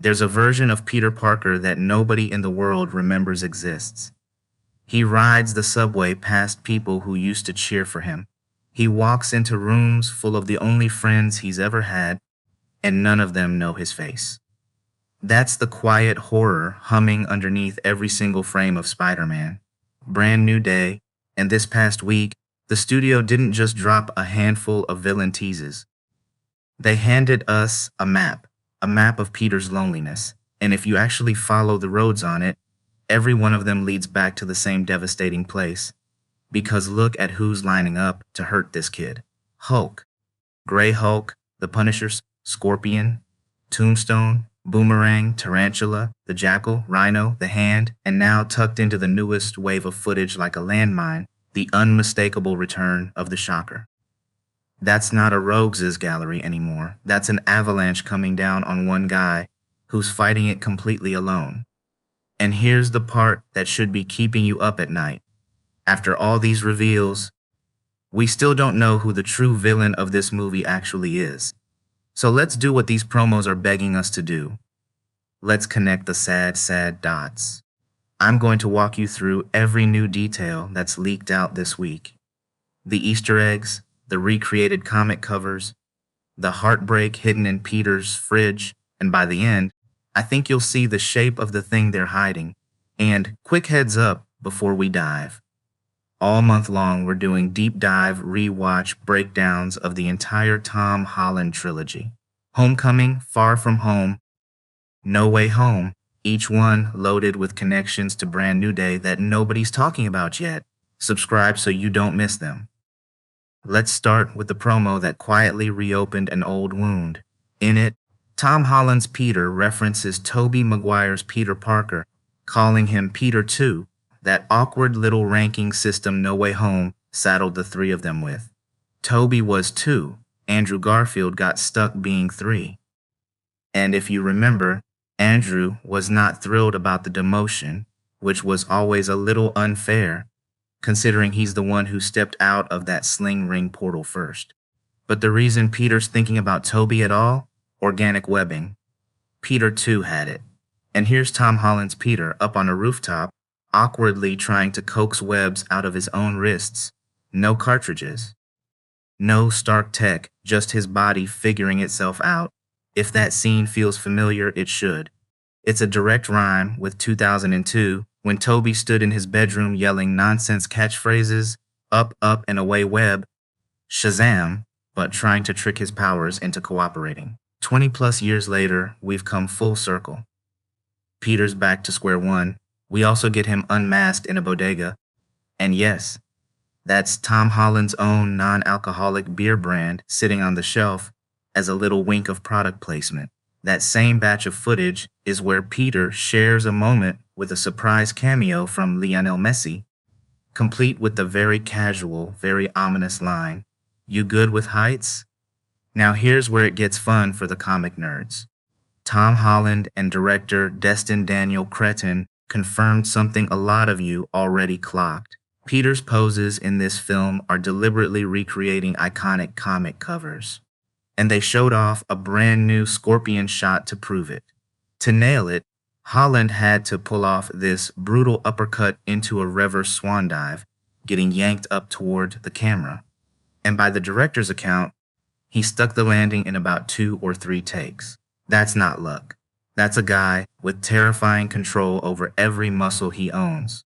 There's a version of Peter Parker that nobody in the world remembers exists. He rides the subway past people who used to cheer for him. He walks into rooms full of the only friends he's ever had, and none of them know his face. That's the quiet horror humming underneath every single frame of Spider-Man. Brand new day, and this past week, the studio didn't just drop a handful of villain teases. They handed us a map of Peter's loneliness, and if you actually follow the roads on it, every one of them leads back to the same devastating place. Because look at who's lining up to hurt this kid. Hulk, Grey Hulk, the Punisher, Scorpion, Tombstone, Boomerang, Tarantula, the Jackal, Rhino, the Hand, and now tucked into the newest wave of footage like a landmine, the unmistakable return of the Shocker. That's not a rogues' gallery anymore. That's an avalanche coming down on one guy who's fighting it completely alone. And here's the part that should be keeping you up at night. After all these reveals, we still don't know who the true villain of this movie actually is. So let's do what these promos are begging us to do. Let's connect the sad, sad dots. I'm going to walk you through every new detail that's leaked out this week. The Easter eggs, the recreated comic covers, the heartbreak hidden in Peter's fridge, and by the end, I think you'll see the shape of the thing they're hiding. And quick heads up before we dive. All month long, we're doing deep dive, rewatch breakdowns of the entire Tom Holland trilogy. Homecoming, Far From Home, No Way Home, each one loaded with connections to Brand New Day that nobody's talking about yet. Subscribe so you don't miss them. Let's start with the promo that quietly reopened an old wound. In it, Tom Holland's Peter references Tobey Maguire's Peter Parker, calling him Peter 2, that awkward little ranking system No Way Home saddled the three of them with. Tobey was 2, Andrew Garfield got stuck being 3. And if you remember, Andrew was not thrilled about the demotion, which was always a little unfair, considering he's the one who stepped out of that sling ring portal first. But the reason Peter's thinking about Tobey at all? Organic webbing. Peter 2 had it. And here's Tom Holland's Peter up on a rooftop, awkwardly trying to coax webs out of his own wrists. No cartridges. No Stark tech, just his body figuring itself out. If that scene feels familiar, it should. It's a direct rhyme with 2002, when Tobey stood in his bedroom yelling nonsense catchphrases, up, and away web, Shazam, but trying to trick his powers into cooperating. 20 plus years later, we've come full circle. Peter's back to square one. We also get him unmasked in a bodega. And yes, that's Tom Holland's own non-alcoholic beer brand sitting on the shelf as a little wink of product placement. That same batch of footage is where Peter shares a moment with a surprise cameo from Lionel Messi, complete with the very casual, very ominous line, "You good with heights?" Now here's where it gets fun for the comic nerds. Tom Holland and director Destin Daniel Cretton confirmed something a lot of you already clocked. Peter's poses in this film are deliberately recreating iconic comic covers. And they showed off a brand new Scorpion shot to prove it. To nail it, Holland had to pull off this brutal uppercut into a reverse swan dive, getting yanked up toward the camera. And by the director's account, he stuck the landing in about 2 or 3 takes. That's not luck. That's a guy with terrifying control over every muscle he owns.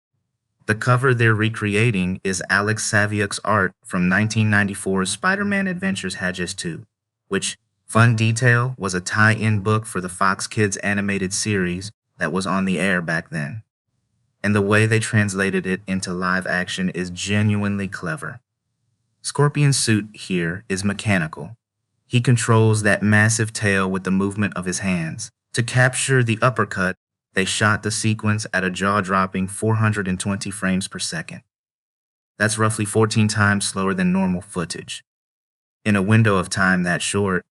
The cover they're recreating is Alex Saviuk's art from 1994's Spider-Man Adventures Hadges 2, which, fun detail, was a tie-in book for the Fox Kids animated series that was on the air back then. And the way they translated it into live action is genuinely clever. Scorpion's suit here is mechanical. He controls that massive tail with the movement of his hands. To capture the uppercut, they shot the sequence at a jaw-dropping 420 frames per second. That's roughly 14 times slower than normal footage. In a window of time that short,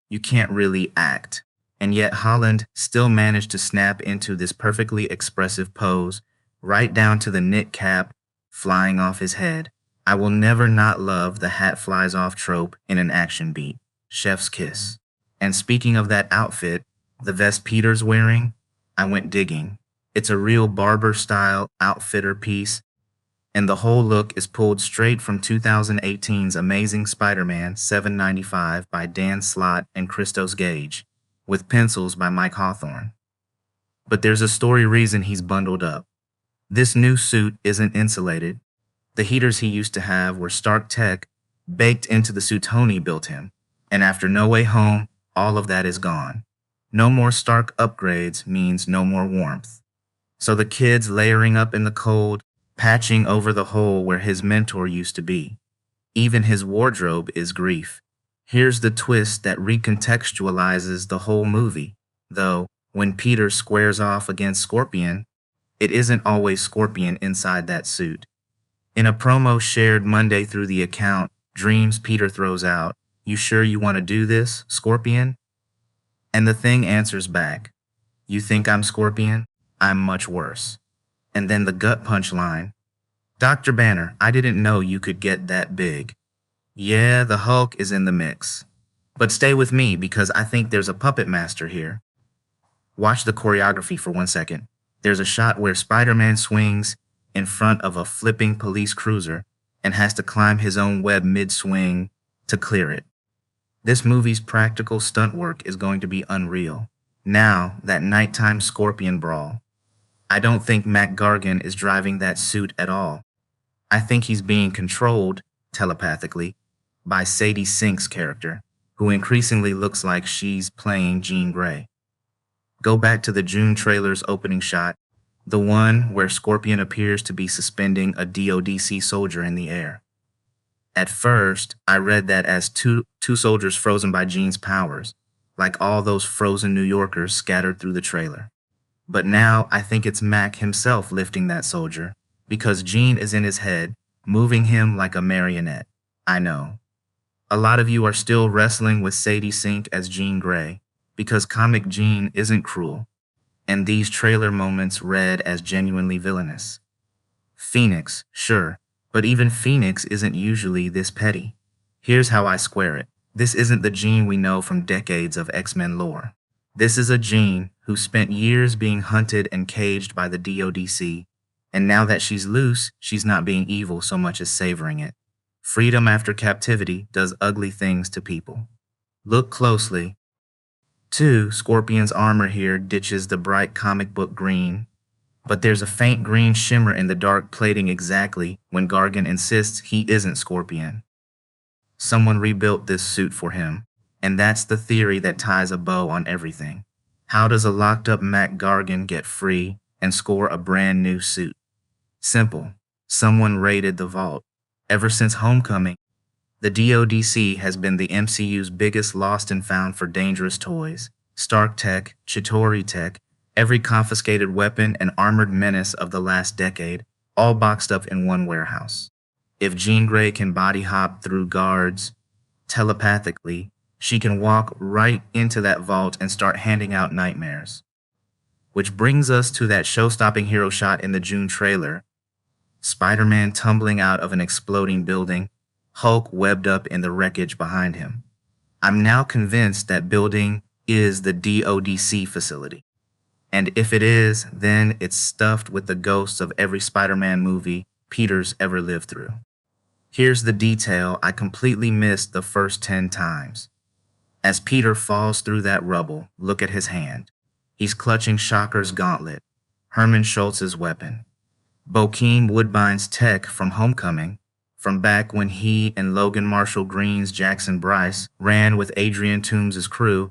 you can't really act. And yet Holland still managed to snap into this perfectly expressive pose, right down to the knit cap flying off his head. I will never not love the hat flies off trope in an action beat. Chef's kiss. And speaking of that outfit, The vest Peter's wearing? I went digging. It's a real barber-style outfitter piece, and the whole look is pulled straight from 2018's Amazing Spider-Man 795 by Dan Slott and Christos Gage, with pencils by Mike Hawthorne. But there's a story reason he's bundled up. This new suit isn't insulated. The heaters he used to have were Stark Tech baked into the suit Tony built him, and after No Way Home, all of that is gone. No more Stark upgrades means no more warmth. So the kid's layering up in the cold, patching over the hole where his mentor used to be. Even his wardrobe is grief. Here's the twist that recontextualizes the whole movie, though, when Peter squares off against Scorpion, it isn't always Scorpion inside that suit. In a promo shared Monday through the account, Dreams Peter throws out, "You sure you want to do this, Scorpion?" And the Thing answers back, "You think I'm Scorpion? I'm much worse." And then the gut punch line, "Dr. Banner, I didn't know you could get that big." Yeah, the Hulk is in the mix. But stay with me because I think there's a puppet master here. Watch the choreography for 1 second. There's a shot where Spider-Man swings in front of a flipping police cruiser and has to climb his own web mid-swing to clear it. This movie's practical stunt work is going to be unreal. Now, that nighttime Scorpion brawl. I don't think Mac Gargan is driving that suit at all. I think he's being controlled, telepathically, by Sadie Sink's character, who increasingly looks like she's playing Jean Grey. Go back to the June trailer's opening shot, the one where Scorpion appears to be suspending a DODC soldier in the air. At first, I read that as two soldiers frozen by Jean's powers, like all those frozen New Yorkers scattered through the trailer. But now I think it's Mac himself lifting that soldier, because Jean is in his head, moving him like a marionette. I know. A lot of you are still wrestling with Sadie Sink as Jean Grey, because comic Jean isn't cruel, and these trailer moments read as genuinely villainous. Phoenix, sure, but even Phoenix isn't usually this petty. Here's how I square it. This isn't the Jean we know from decades of X-Men lore. This is a Jean who spent years being hunted and caged by the DODC, and now that she's loose, she's not being evil so much as savoring it. Freedom after captivity does ugly things to people. Look closely. 2, Scorpion's armor here ditches the bright comic book green, but there's a faint green shimmer in the dark plating exactly when Gargan insists he isn't Scorpion. Someone rebuilt this suit for him, and that's the theory that ties a bow on everything. How does a locked-up Mac Gargan get free and score a brand new suit? Simple. Someone raided the vault. Ever since Homecoming, the DODC has been the MCU's biggest lost and found for dangerous toys. Stark Tech, Chitauri Tech, every confiscated weapon and armored menace of the last decade, all boxed up in one warehouse. If Jean Grey can body hop through guards telepathically, she can walk right into that vault and start handing out nightmares. Which brings us to that show-stopping hero shot in the June trailer. Spider-Man tumbling out of an exploding building, Hulk webbed up in the wreckage behind him. I'm now convinced that building is the DODC facility. And if it is, then it's stuffed with the ghosts of every Spider-Man movie Peter's ever lived through. Here's the detail I completely missed the first 10 times. As Peter falls through that rubble, look at his hand. He's clutching Shocker's gauntlet, Herman Schultz's weapon, Bokeem Woodbine's tech from Homecoming, from back when he and Logan Marshall Green's Jackson Bryce ran with Adrian Toombs' crew,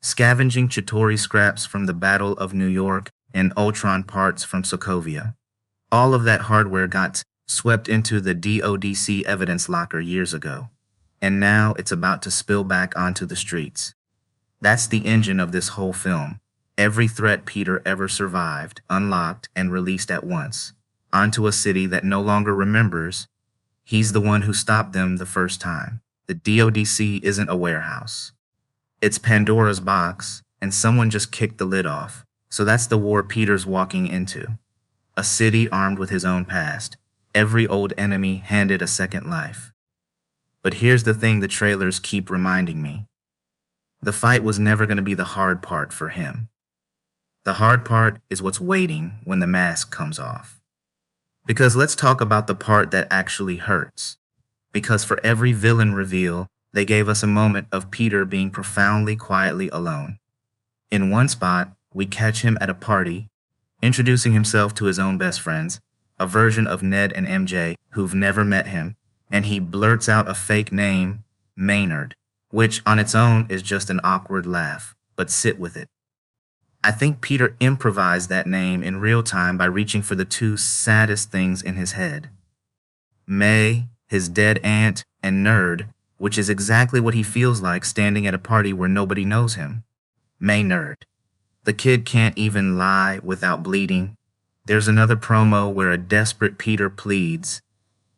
scavenging Chitauri scraps from the Battle of New York and Ultron parts from Sokovia. All of that hardware got swept into the DODC evidence locker years ago, and now it's about to spill back onto the streets. That's the engine of this whole film. Every threat Peter ever survived, unlocked, and released at once, onto a city that no longer remembers. He's the one who stopped them the first time. The DODC isn't a warehouse. It's Pandora's box, and someone just kicked the lid off. So that's the war Peter's walking into. A city armed with his own past. Every old enemy handed a second life. But here's the thing the trailers keep reminding me. The fight was never going to be the hard part for him. The hard part is what's waiting when the mask comes off. Because let's talk about the part that actually hurts. Because for every villain reveal, they gave us a moment of Peter being profoundly quietly alone. In one spot, we catch him at a party, introducing himself to his own best friends, a version of Ned and MJ who've never met him, and he blurts out a fake name, Maynard, which on its own is just an awkward laugh, but sit with it. I think Peter improvised that name in real time by reaching for the two saddest things in his head. May, his dead aunt, and Nerd, which is exactly what he feels like standing at a party where nobody knows him. Maynard. The kid can't even lie without bleeding. There's another promo where a desperate Peter pleads,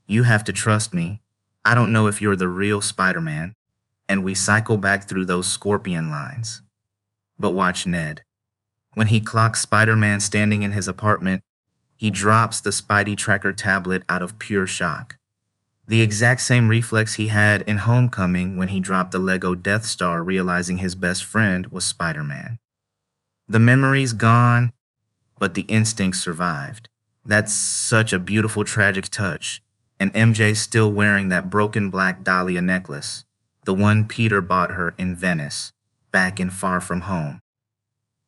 "You have to trust me. I don't know if you're the real Spider-Man." And we cycle back through those scorpion lines. But watch Ned. When he clocks Spider-Man standing in his apartment, he drops the Spidey Tracker tablet out of pure shock. The exact same reflex he had in Homecoming when he dropped the Lego Death Star realizing his best friend was Spider-Man. The memory's gone, but the instinct survived. That's such a beautiful tragic touch, and MJ's still wearing that broken black Dahlia necklace, the one Peter bought her in Venice, back in Far From Home.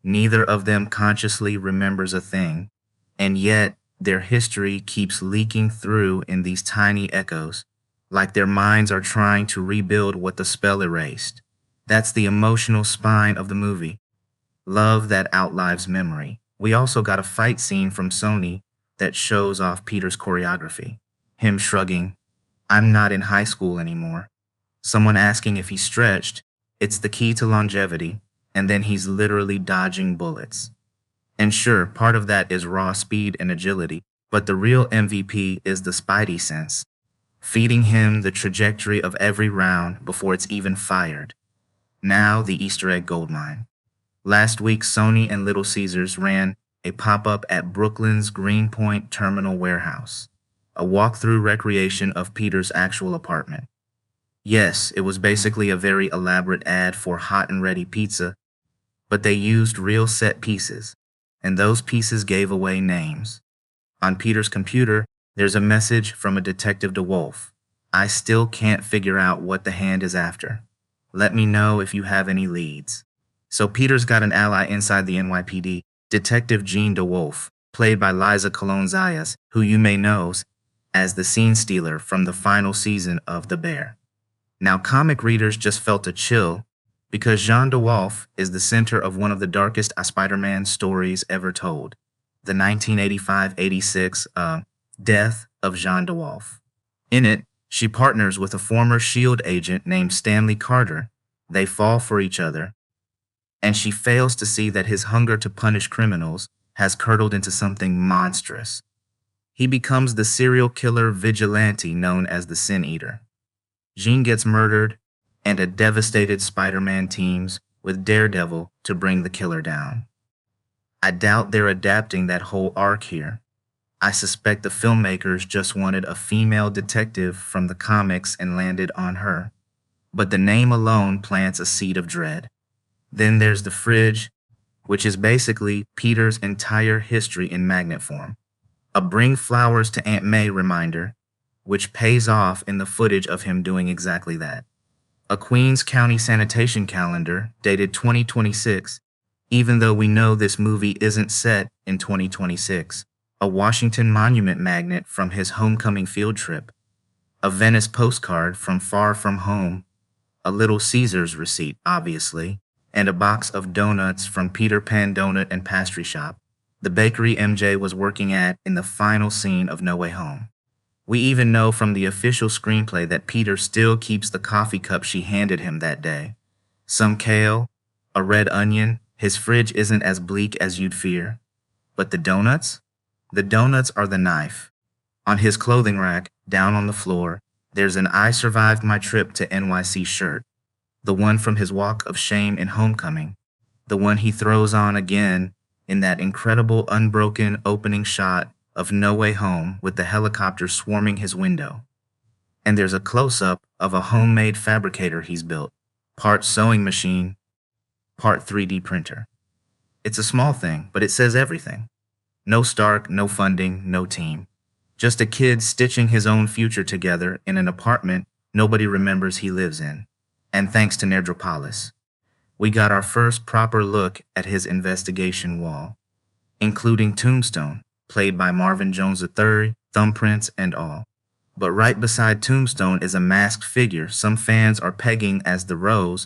Neither of them consciously remembers a thing, and yet their history keeps leaking through in these tiny echoes, like their minds are trying to rebuild what the spell erased. That's the emotional spine of the movie. Love that outlives memory. We also got a fight scene from Sony that shows off Peter's choreography. Him shrugging, "I'm not in high school anymore." Someone asking if he stretched, it's the key to longevity, and then he's literally dodging bullets. And sure, part of that is raw speed and agility, but the real MVP is the Spidey sense, feeding him the trajectory of every round before it's even fired. Now the Easter egg goldmine. Last week, Sony and Little Caesars ran a pop-up at Brooklyn's Greenpoint Terminal Warehouse, a walkthrough recreation of Peter's actual apartment. Yes, it was basically a very elaborate ad for hot and ready pizza, but they used real set pieces, and those pieces gave away names. On Peter's computer, there's a message from a Detective DeWolf. "I still can't figure out what the hand is after. Let me know if you have any leads." So Peter's got an ally inside the NYPD, Detective Jean DeWolf, played by Liza Colon-Zayas, who you may know as the scene stealer from the final season of The Bear. Now, comic readers just felt a chill because Jean DeWolf is the center of one of the darkest Spider-Man stories ever told, the 1985-86 Death of Jean DeWolf. In it, she partners with a former S.H.I.E.L.D. agent named Stanley Carter. They fall for each other, and she fails to see that his hunger to punish criminals has curdled into something monstrous. He becomes the serial killer vigilante known as the Sin Eater. Jean gets murdered, and a devastated Spider-Man teams with Daredevil to bring the killer down. I doubt they're adapting that whole arc here. I suspect the filmmakers just wanted a female detective from the comics and landed on her. But the name alone plants a seed of dread. Then there's the fridge, which is basically Peter's entire history in magnet form. A bring flowers to Aunt May reminder, which pays off in the footage of him doing exactly that. A Queens County sanitation calendar dated 2026, even though we know this movie isn't set in 2026. A Washington Monument magnet from his homecoming field trip. A Venice postcard from Far From Home. A Little Caesars receipt, obviously, and a box of donuts from Peter Pan Donut and Pastry Shop, the bakery MJ was working at in the final scene of No Way Home. We even know from the official screenplay that Peter still keeps the coffee cup she handed him that day. Some kale, a red onion, his fridge isn't as bleak as you'd fear. But the donuts? The donuts are the knife. On his clothing rack, down on the floor, there's an "I survived my trip to NYC" shirt. The one from his walk of shame in Homecoming. The one he throws on again in that incredible unbroken opening shot of No Way Home with the helicopter swarming his window. And there's a close-up of a homemade fabricator he's built, part sewing machine, part 3D printer. It's a small thing, but it says everything. No Stark, no funding, no team. Just a kid stitching his own future together in an apartment nobody remembers he lives in. And thanks to Nerdropolis, we got our first proper look at his investigation wall, including Tombstone, played by Marvin Jones III, thumbprints and all. But right beside Tombstone is a masked figure some fans are pegging as the Rose,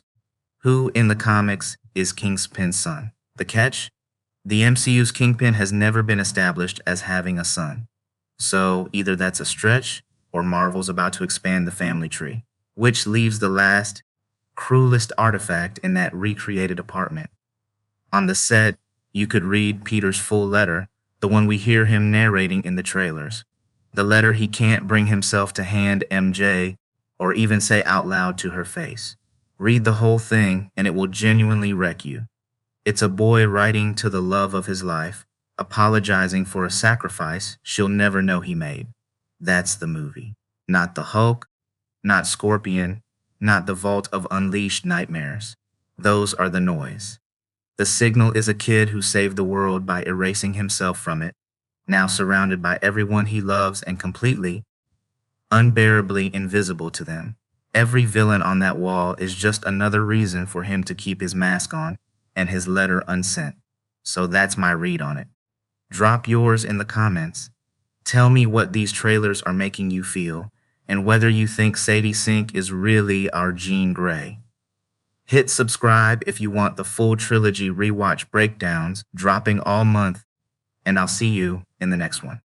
who in the comics is Kingpin's son. The catch? The MCU's Kingpin has never been established as having a son. So either that's a stretch, or Marvel's about to expand the family tree, which leaves the last, cruelest artifact in that recreated apartment. On the set, you could read Peter's full letter, the one we hear him narrating in the trailers. The letter he can't bring himself to hand MJ or even say out loud to her face. Read the whole thing and it will genuinely wreck you. It's a boy writing to the love of his life, apologizing for a sacrifice she'll never know he made. That's the movie. Not the Hulk, not Scorpion, not the Vault of Unleashed Nightmares. Those are the noise. The signal is a kid who saved the world by erasing himself from it, now surrounded by everyone he loves and completely, unbearably invisible to them. Every villain on that wall is just another reason for him to keep his mask on and his letter unsent. So that's my read on it. Drop yours in the comments. Tell me what these trailers are making you feel, and whether you think Sadie Sink is really our Jean Grey. Hit subscribe if you want the full trilogy rewatch breakdowns dropping all month, and I'll see you in the next one.